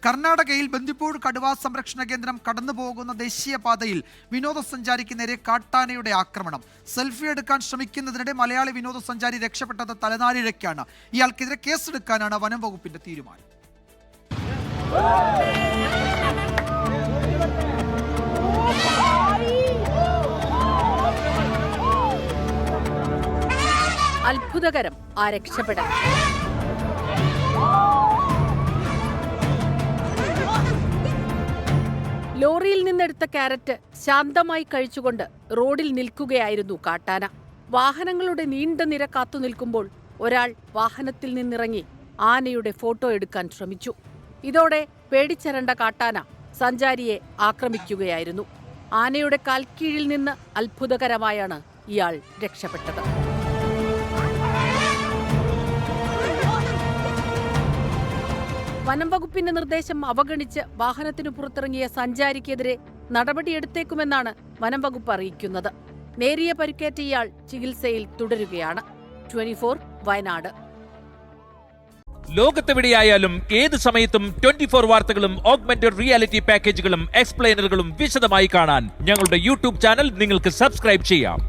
കർണാടകയിൽ ബന്ദിപ്പൂർ കടുവാ സംരക്ഷണ കേന്ദ്രം കടന്നുപോകുന്ന ദേശീയപാതയിൽ വിനോദസഞ്ചാരിക്ക് നേരെ കാട്ടാനയുടെ ആക്രമണം. സെൽഫി എടുക്കാൻ ശ്രമിക്കുന്നതിനിടെ മലയാളി വിനോദസഞ്ചാരി രക്ഷപ്പെട്ടത് തലനാരിഴയ്ക്കാണ്. ഇയാൾക്കെതിരെ കേസെടുക്കാനാണ് വനം വകുപ്പിന്റെ തീരുമാനം. അത്ഭുതകരം ആ രക്ഷപ്പെടൽ. ലോറിയിൽ നിന്നെടുത്ത ക്യാരറ്റ് ശാന്തമായി കഴിച്ചുകൊണ്ട് റോഡിൽ നിൽക്കുകയായിരുന്നു കാട്ടാന. വാഹനങ്ങളുടെ നീണ്ട നിര കാത്തു നിൽക്കുമ്പോൾ ഒരാൾ വാഹനത്തിൽ നിന്നിറങ്ങി ആനയുടെ ഫോട്ടോ എടുക്കാൻ ശ്രമിച്ചു. ഇതോടെ പേടിച്ചരണ്ട കാട്ടാന സഞ്ചാരിയെ ആക്രമിക്കുകയായിരുന്നു. ആനയുടെ കാൽക്കീഴിൽ നിന്ന് അത്ഭുതകരമായാണ് ഇയാൾ രക്ഷപ്പെട്ടത്. വനം വകുപ്പിന്റെ നിർദ്ദേശം അവഗണിച്ച് വാഹനത്തിനു പുറത്തിറങ്ങിയ സഞ്ചാരിക്കെതിരെ നടപടിയെടുത്തേക്കുമെന്നാണ് വനം വകുപ്പ് അറിയിക്കുന്നത്. നേരിയ പരിക്കേറ്റ ഇയാൾ ചികിത്സയിൽ തുടരുകയാണ്. 24 വയനാട്. ലോകത്തെവിടെയായാലും ഏത് സമയത്തും 24 വാർത്തകളും ഓഗ്മെന്റഡ് റിയാലിറ്റി പാക്കേജുകളും എക്സ്പ്ലെയിനറുകളും വിശദമായി കാണാൻ ഞങ്ങളുടെ യൂട്യൂബ് ചാനൽ നിങ്ങൾക്ക് സബ്സ്ക്രൈബ് ചെയ്യാം.